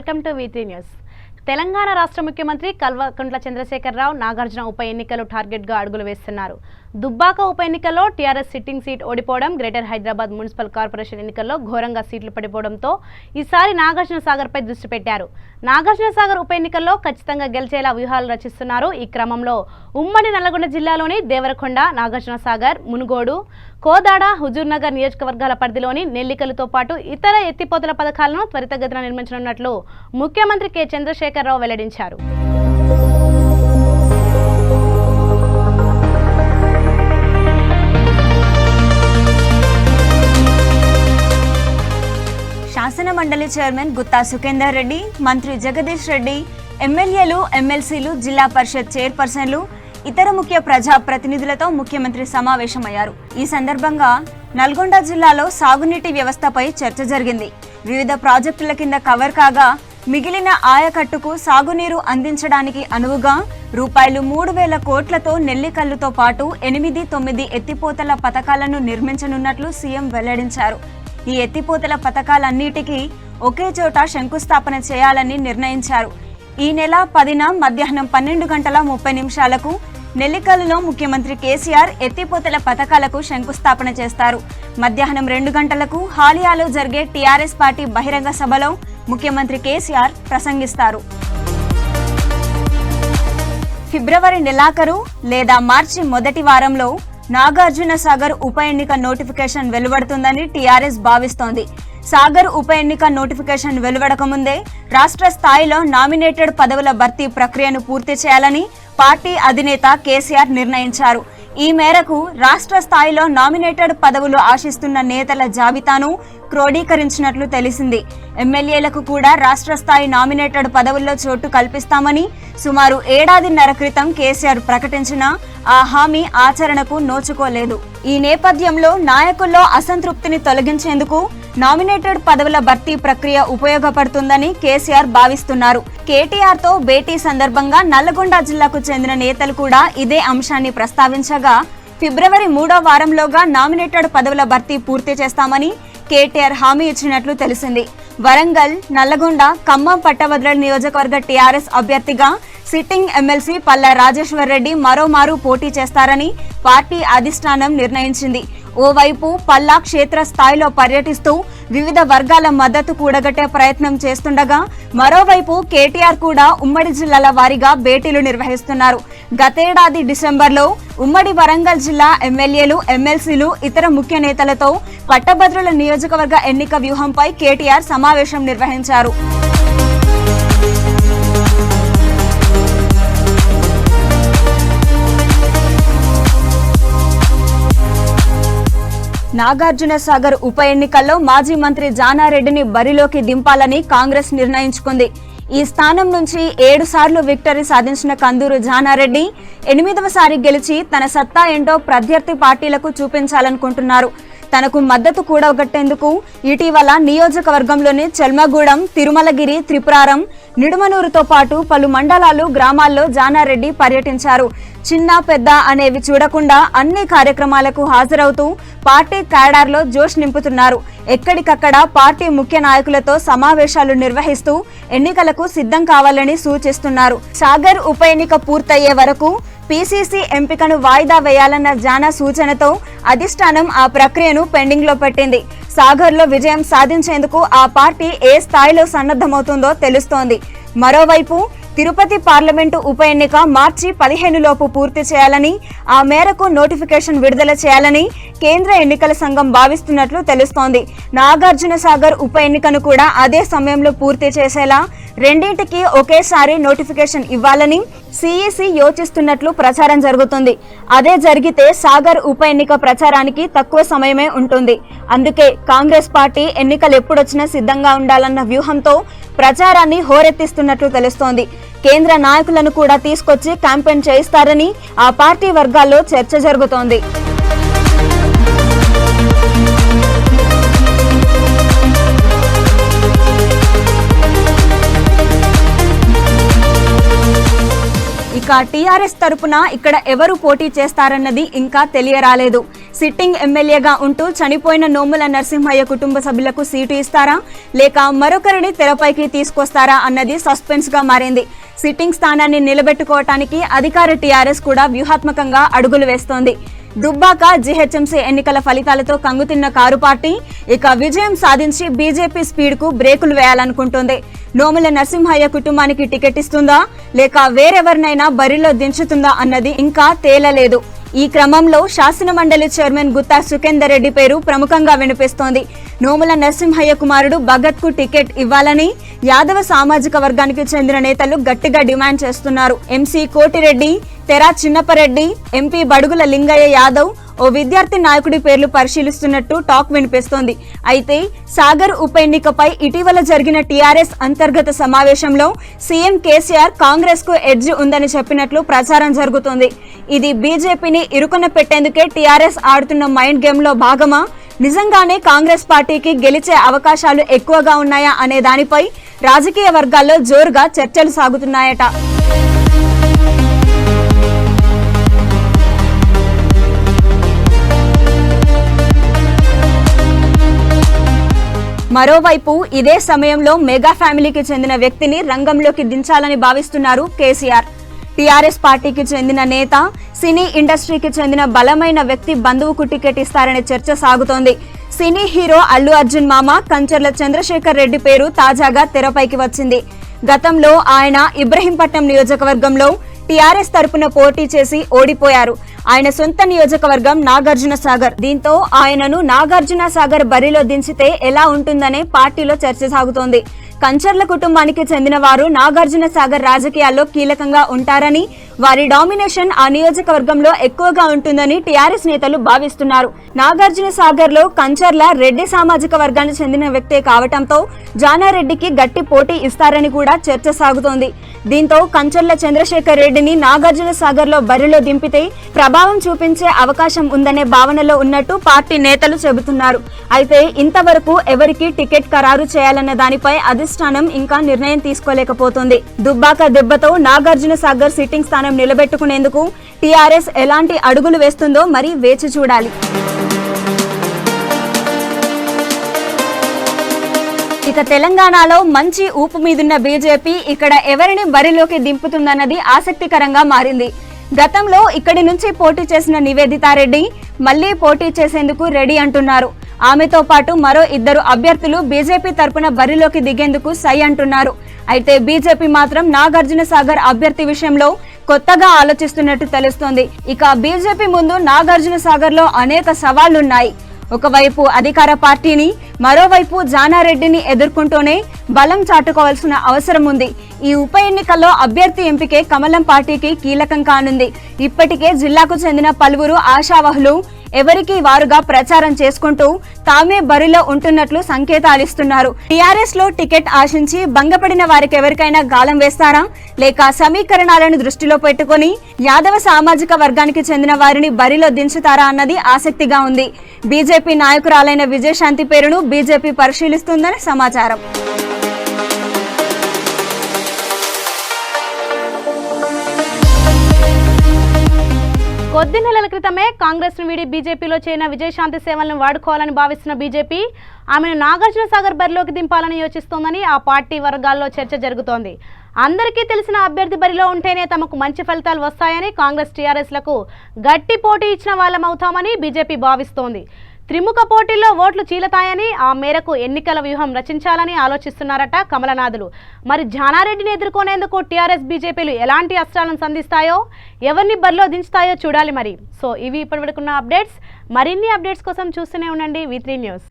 Welcome to V3 news. Telangana రాష్ట్ర ముఖ్యమంత్రి కల్వకుంట్ల చంద్రశేఖరరావు నాగార్జున ఉప ఎన్నికలు టార్గెట్గా అడుగులు వేస్తున్నారు. దుబ్బాక ఉప ఎన్నికల్లో టీఆర్ఎస్ సిట్టింగ్ సీట్ ఓడిపోవడం, గ్రేటర్ హైదరాబాద్ మున్సిపల్ కార్పొరేషన్ ఎన్నికల్లో ఘోరంగా సీట్లు పడిపోవడంతో ఈసారి నాగార్జున సాగర్పై దృష్టి పెట్టారు. నాగార్జున సాగర్ ఉప ఎన్నికల్లో ఖచ్చితంగా గెలిచేలా వ్యూహాలు రచిస్తున్నారు. ఈ క్రమంలో ఉమ్మడి నల్లగొండ జిల్లాలోని దేవరకొండ, నాగార్జున సాగర్, మునుగోడు, కోదాడ, హుజూర్నగర్ నియోజకవర్గాల పరిధిలోని నెల్లికలతో పాటు ఇతర ఎత్తిపోతల పథకాలను త్వరితగతిన నిర్మించనున్నట్లు ముఖ్యమంత్రి కె చంద్రశేఖరరావు వెల్లడించారు. శాసన మండలి చైర్మన్ గుత్తా సుఖేందర్ రెడ్డి, మంత్రి జగదీష్ రెడ్డి, ఎమ్మెల్యేలు, ఎమ్మెల్సీలు, జిల్లా పరిషత్ చైర్పర్సన్లు, ఇతర ముఖ్య ప్రజా ప్రతినిధులతో ముఖ్యమంత్రి సమావేశమయ్యారు. ఈ సందర్భంగా నల్గొండ జిల్లాలో సాగునీటి వ్యవస్థపై చర్చ జరిగింది. వివిధ ప్రాజెక్టుల కింద కవర్ కాగా మిగిలిన ఆయకట్టుకు సాగునీరు అందించడానికి అనువుగా ₹3,000 కోట్లతో నెల్లికల్లుతో పాటు 8-9 ఎత్తిపోతల పథకాలను నిర్మించనున్నట్లు సీఎం వెల్లడించారు. ఈ ఎత్తిపోతల పథకాలన్నిటికీ ఒకే చోట శంకుస్థాపన చేయాలని నిర్ణయించారు. ఈ నెల 10న మధ్యాహ్నం 12:30 నెల్లికల్లులో ముఖ్యమంత్రి కేసీఆర్ ఎత్తిపోతల పథకాలకు శంకుస్థాపన చేస్తారు. మధ్యాహ్నం 2 గంటలకు హాలియాలో జరిగే టీఆర్ఎస్ పార్టీ బహిరంగ సభలో ముఖ్యమంత్రి కేసీఆర్ ప్రసంగిస్తారు. ఫిబ్రవరి నెలాఖరు లేదా మార్చి మొదటి వారంలో నాగార్జున సాగర్ ఉప ఎన్నిక నోటిఫికేషన్ వెలువడుతుందని టీఆర్ఎస్ భావిస్తోంది. సాగర్ ఉప ఎన్నిక నోటిఫికేషన్ వెలువడక ముందే రాష్ట్ర స్థాయిలో నామినేటెడ్ పదవుల భర్తీ ప్రక్రియను పూర్తి చేయాలని పార్టీ అధినేత కేసీఆర్ నిర్ణయించారు. ఈ మేరకు రాష్ట్ర స్థాయిలో నామినేటెడ్ పదవులు ఆశిస్తున్న నేతల జాబితాను క్రోడీకరించినట్లు తెలిసింది. ఎమ్మెల్యేలకు కూడా రాష్ట్ర స్థాయి నామినేటెడ్ పదవుల్లో చోటు కల్పిస్తామని సుమారు ఏడాదిన్నర క్రితం కేసీఆర్ ప్రకటించిన ఆ హామీ ఆచరణకు నోచుకోలేదు. ఈ నేపథ్యంలో నాయకుల్లో అసంతృప్తిని తొలగించేందుకు నామినేటెడ్ పదవుల భర్తీ ప్రక్రియ ఉపయోగపడుతుందని కేసీఆర్ భావిస్తున్నారు. కేటీఆర్ తో భేటీ సందర్భంగా నల్లగొండ జిల్లాకు చెందిన నేతలు కూడా ఇదే అంశాన్ని ప్రస్తావించగా ఫిబ్రవరి 3వ వారంలోగా నామినేటెడ్ పదవుల భర్తీ పూర్తి చేస్తామని కేటీఆర్ హామీ ఇచ్చినట్లు తెలిసింది. వరంగల్, నల్లగొండ, ఖమ్మం పట్టభద్రుల నియోజకవర్గ టీఆర్ఎస్ అభ్యర్థిగా సిట్టింగ్ ఎమ్మెల్సీ పల్లా రాజేశ్వర్ రెడ్డి మరోమారు పోటీ చేస్తారని పార్టీ అధిష్టానం నిర్ణయించింది. ఓవైపు పల్లా క్షేత్ర స్థాయిలో పర్యటిస్తూ వివిధ వర్గాల మద్దతు కూడగట్టే ప్రయత్నం చేస్తుండగా మరోవైపు కేటీఆర్ కూడా ఉమ్మడి జిల్లాల వారీగా భేటీలు నిర్వహిస్తున్నారు. గతేడాది డిసెంబర్లో ఉమ్మడి వరంగల్ జిల్లా ఎమ్మెల్యేలు, ఎమ్మెల్సీలు, ఇతర ముఖ్య నేతలతో పట్టభద్రుల నియోజకవర్గ ఎన్నిక వ్యూహంపై కేటీఆర్ సమావేశం నిర్వహించారు. నాగార్జున సాగర్ ఉప ఎన్నికల్లో మాజీ మంత్రి జానారెడ్డిని బరిలోకి దింపాలని కాంగ్రెస్ నిర్ణయించుకుంది. ఈ స్థానం నుంచి 7 సార్లు విక్టరీ సాధించిన కందూరు జానారెడ్డి 8వసారి గెలిచి తన సత్తా ఏంటో ప్రత్యర్థి పార్టీలకు చూపించాలనుకుంటున్నారు. తనకు మద్దతు కూడగట్టేందుకు ఇటీవల నియోజకవర్గంలోని చెల్మగూడెం, తిరుమలగిరి, త్రిపురారం, నిడుమనూరుతో పాటు పలు మండలాలు, గ్రామాల్లో జానారెడ్డి పర్యటించారు. చిన్న పెద్ద అనేవి చూడకుండా అన్ని కార్యక్రమాలకు హాజరవుతూ పార్టీ క్యాడర్లో జోష్ నింపుతున్నారు. ఎక్కడికక్కడ పార్టీ ముఖ్య నాయకులతో సమావేశాలు నిర్వహిస్తూ ఎన్నికలకు సిద్ధం కావాలని సూచిస్తున్నారు. సాగర్ ఉప ఎన్నిక పూర్తయ్యే వరకు పీసీసీ ఎంపికను వాయిదా వేయాలన్న జానా సూచనతో అధిష్టానం ఆ ప్రక్రియను పెండింగ్ లో పెట్టింది. సాగర్లో విజయం సాధించేందుకు ఆ పార్టీ ఏ స్థాయిలో సన్నద్ధమవుతుందో తెలుస్తోంది. మరోవైపు తిరుపతి పార్లమెంటు ఉప ఎన్నిక మార్చి 15 లోపు పూర్తి చేయాలని, ఆ మేరకు నోటిఫికేషన్ విడుదల చేయాలని కేంద్ర ఎన్నికల సంఘం భావిస్తున్నట్లు తెలుస్తోంది. నాగార్జున సాగర్ ఉప ఎన్నికను కూడా అదే సమయంలో పూర్తి చేసేలా రెండింటికి ఒకేసారి నోటిఫికేషన్ ఇవ్వాలని సిఈసి యోచిస్తున్నట్లు ప్రచారం జరుగుతుంది. అదే జరిగితే సాగర్ ఉప ఎన్నిక ప్రచారానికి తక్కువ సమయమే ఉంటుంది. అందుకే కాంగ్రెస్ పార్టీ ఎన్నికలు ఎప్పుడొచ్చినా సిద్ధంగా ఉండాలన్న వ్యూహంతో ప్రచారాన్ని హోరెత్తిస్తున్నట్లు తెలుస్తోంది. కేంద్ర నాయకులను కూడా తీసుకొచ్చి క్యాంపెయిన్ చేయిస్తారని ఆ పార్టీ వర్గాల్లో చర్చ జరుగుతోంది. ఇక టీఆర్ఎస్ తరపున ఇక్కడ ఎవరు పోటీ చేస్తారన్నది ఇంకా తెలియరాలేదు. సిట్టింగ్ ఎమ్మెల్యేగా ఉంటూ చనిపోయిన నోముల నరసింహయ్య కుటుంబ సభ్యులకు సీటు ఇస్తారా లేక మరొకరిని తెరపైకి తీసుకొస్తారా అన్నది సస్పెన్స్ గా మారింది. సిట్టింగ్ స్థానాన్ని నిలబెట్టుకోవటానికి అధికార టీఆర్ఎస్ కూడా వ్యూహాత్మకంగా అడుగులు వేస్తోంది. దుబ్బాక జీహెచ్ఎంసీ ఎన్నికల ఫలితాలతో కంగుతిన్న కారు పార్టీ ఇక విజయం సాధించి బీజేపీ స్పీడ్ కు బ్రేకులు వేయాలనుకుంటోంది. నోముల నరసింహయ్య కుటుంబానికి టికెట్ ఇస్తుందా లేక వేరెవరినైనా బరిలో దించుతుందా అన్నది ఇంకా తేలలేదు. ఈ క్రమంలో శాసన మండలి చైర్మన్ గుత్తా సుఖేందర్ రెడ్డి పేరు ప్రముఖంగా వినిపిస్తోంది. నోముల నరసింహయ్య కుమారుడు భగత్ కు టికెట్ ఇవ్వాలని యాదవ సామాజిక వర్గానికి చెందిన నేతలు గట్టిగా డిమాండ్ చేస్తున్నారు. ఎంసీ కోటిరెడ్డి, తెరా చిన్నపరెడ్డి, ఎంపీ బడుగుల లింగయ్య యాదవ్ ఓ విద్యార్థి నాయకుడి పేర్లు పరిశీలిస్తున్నట్టు టాక్ వినిపిస్తోంది. అయితే సాగర్ ఉప ఎన్నికపై ఇటీవల జరిగిన టీఆర్ఎస్ అంతర్గత సమావేశంలో సీఎం కేసీఆర్ కాంగ్రెస్ కు ఎడ్జ్ ఉందని చెప్పినట్లు ప్రచారం జరుగుతోంది. ఇది బీజేపీని ఇరుకున పెట్టేందుకే టీఆర్ఎస్ ఆడుతున్న మైండ్ గేమ్ లో భాగమా, నిజంగానే కాంగ్రెస్ పార్టీకి గెలిచే అవకాశాలు ఎక్కువగా ఉన్నాయా అనే దానిపై రాజకీయ వర్గాల్లో జోరుగా చర్చలు సాగుతున్నాయట. మరోవైపు ఇదే సమయంలో మెగా ఫ్యామిలీకి చెందిన వ్యక్తిని రంగంలోకి దించాలని భావిస్తున్నారు కేసీఆర్. టీఆర్ఎస్ పార్టీకి చెందిన నేత, సినీ ఇండస్ట్రీకి చెందిన బలమైన వ్యక్తి బంధువుకు టికెట్ ఇస్తారనే చర్చ సాగుతోంది. సినీ హీరో అల్లు అర్జున్ మామ కంచర్ల చంద్రశేఖర్ రెడ్డి పేరు తాజాగా తెరపైకి వచ్చింది. గతంలో ఆయన ఇబ్రహీంపట్నం నియోజకవర్గంలో టీఆర్ఎస్ తరపున పోటీ చేసి ఓడిపోయారు. ఆయన సొంత నియోజకవర్గం నాగార్జున సాగర్. దీంతో ఆయనను నాగార్జున సాగర్ బరిలో దించితే ఎలా ఉంటుందనే పార్టీలో చర్చ సాగుతోంది. కంచర్ల కుటుంబానికి చెందిన వారు నాగార్జున సాగర్ రాజకీయాల్లో కీలకంగా ఉంటారని, వారి డామినేషన్ ఆ నియోజకవర్గంలో ఎక్కువగా ఉంటుందని టీఆర్ఎస్ నేతలు భావిస్తున్నారు. నాగార్జున సాగర్ లో కంచర్ల రెడ్డి సామాజిక వర్గానికి చెందిన వ్యక్తే కావటంతో జానారెడ్డికి గట్టి పోటీ ఇస్తారని కూడా చర్చ సాగుతోంది. దీంతో కంచర్ల చంద్రశేఖర్ రెడ్డిని నాగార్జున సాగర్ లో బరిలో దింపితే ప్రభావం చూపించే అవకాశం ఉందనే భావనలో ఉన్నట్టు పార్టీ నేతలు చెబుతున్నారు. అయితే ఇంతవరకు ఎవరికి టికెట్ ఖరారు చేయాలన్న దానిపై అధిష్టానం ఇంకా నిర్ణయం తీసుకోలేకపోతుంది. దుబ్బాక దెబ్బతో నాగార్జున సాగర్ సిట్టింగ్ స్థానం నిలబెట్టుకునేందుకు టీఆర్ఎస్ ఎలాంటి అడుగులు వేస్తుందో మరి వేచి చూడాలి. ఇక తెలంగాణలో మంచి ఊపు మీదున్న బీజేపీ ఇక్కడ ఎవరిని బరిలోకి దింపుతుందన్నది ఆసక్తికరంగా మారింది. గతంలో ఇక్కడి నుంచి పోటీ చేసిన నివేదితారెడ్డి మళ్లీ పోటీ చేసేందుకు రెడీ అంటున్నారు. ఆమెతో పాటు మరో 2 అభ్యర్థులు బీజేపీ తరపున బరిలోకి దిగేందుకు సై అంటున్నారు. అయితే బీజేపీ మాత్రం నాగార్జున సాగర్ అభ్యర్థి విషయంలో కొత్తగా ఆలోచిస్తున్నట్టు తెలుస్తోంది. ఇక బీజేపీ ముందు నాగార్జున సాగర్ లో అనేక సవాళ్లున్నాయి. ఒకవైపు అధికార పార్టీని, మరోవైపు జానారెడ్డిని ఎదుర్కొంటూనే బలం చాటుకోవాల్సిన అవసరం ఉంది. ఈ ఉప ఎన్నికల్లో అభ్యర్థి ఎంపికే కమలం పార్టీకి కీలకం కానుంది. ఇప్పటికే జిల్లాకు చెందిన పలువురు ఆశావహులు ఎవరికి వారుగా ప్రచారం చేసుకుంటూ తామే బరిలో ఉంటున్నట్లు సంకేతాలిస్తున్నారు. టీఆర్ఎస్ లో టికెట్ ఆశించి భంగపడిన వారికి ఎవరికైనా గాలం వేస్తారా లేక సమీకరణాలను దృష్టిలో పెట్టుకుని యాదవ సామాజిక వర్గానికి చెందిన వారిని బరిలో దించుతారా అన్నది ఆసక్తిగా ఉంది. బీజేపీ నాయకురాలైన విజయశాంతి పేరును బీజేపీ పరిశీలిస్తుందని సమాచారం. కొద్ది నెలల క్రితమే కాంగ్రెస్ ను వీడి బీజేపీలో చేరిన విజయశాంతి సేవలను వాడుకోవాలని భావిస్తున్న బీజేపీ ఆమెను నాగార్జున సాగర్ బరిలోకి దింపాలని యోచిస్తోందని ఆ పార్టీ వర్గాల్లో చర్చ జరుగుతోంది. అందరికీ తెలిసిన అభ్యర్థి బరిలో ఉంటేనే తమకు మంచి ఫలితాలు వస్తాయని, కాంగ్రెస్ టీఆర్ఎస్లకు గట్టి పోటీ ఇచ్చిన వాళ్ళమవుతామని బీజేపీ భావిస్తోంది. త్రిముఖ పోటీల్లో ఓట్లు చీలతాయని, ఆ మేరకు ఎన్నికల వ్యూహం రచించాలని ఆలోచిస్తున్నారట కమలనాథులు. మరి జానారెడ్డిని ఎదుర్కొనేందుకు టీఆర్ఎస్ బీజేపీలు ఎలాంటి అస్త్రాలను సంధిస్తాయో, ఎవరిని బరిలో దించుతాయో చూడాలి మరి. సో ఇవి ఇప్పటివరకున్న అప్డేట్స్. మరిన్ని అప్డేట్స్ కోసం చూస్తూనే ఉండండి V3 న్యూస్.